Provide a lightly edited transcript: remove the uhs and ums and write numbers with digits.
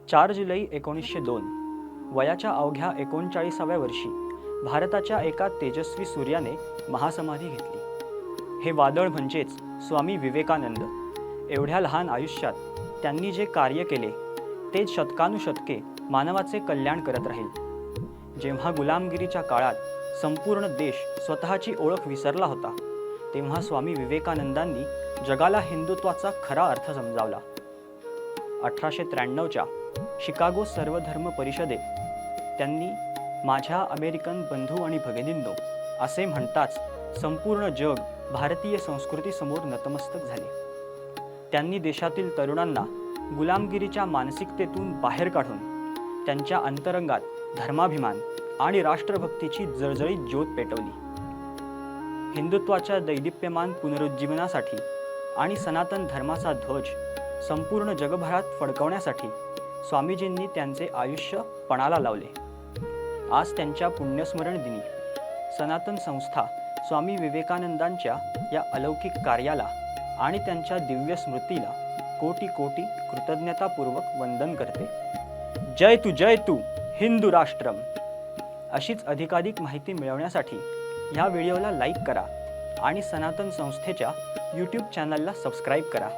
4 जुलै 1902 वयाच्या अवघ्या 39व्या वर्षी भारताच्या एका तेजस्वी सूर्याने महासमाधी घेतली। हे वादळ म्हणजेच स्वामी विवेकानंद। एवढ्या लहान आयुष्यात त्यांनी जे कार्य केले ते शतकानुशतके मानवाचे कल्याण करत राहील। जेव्हा गुलामगिरीच्या काळात संपूर्ण देश स्वतःची ओळख विसरला होता, तेव्हा स्वामी विवेकानंदांनी जगाला हिंदुत्वाचा खरा अर्थ समजावला। 1893च्या शिकागो सर्वधर्म परिषदेत त्यांनी माझ्या अमेरिकन बंधू आणि भगिनींनो असे म्हणताच संपूर्ण जग भारतीय संस्कृतीसमोर नतमस्तक झाले। त्यांनी देशातील तरुणांना गुलामगिरीच्या मानसिकतेतून बाहेर काढून त्यांच्या अंतरंगात धर्माभिमान आणि राष्ट्रभक्तीची जळजळीत ज्योत पेटवली। हिंदुत्वाच्या दैदिप्यमान पुनरुज्जीवनासाठी आणि सनातन धर्माचा ध्वज संपूर्ण जगभरात फडकवण्यासाठी स्वामीजींनी त्यांचे आयुष्य पणाला लावले। आज त्यांच्या पुण्यस्मरण दिनी सनातन संस्था स्वामी विवेकानंदांच्या या अलौकिक कार्याला आणि त्यांच्या दिव्य स्मृतीला कोटी कोटी कृतज्ञतापूर्वक वंदन करते। जय तू हिंदू राष्ट्रम। अशीच अधिकाधिक माहिती मिळवण्यासाठी ह्या व्हिडिओला लाईक करा आणि सनातन संस्थेच्या YouTube चॅनलला सबस्क्राईब करा।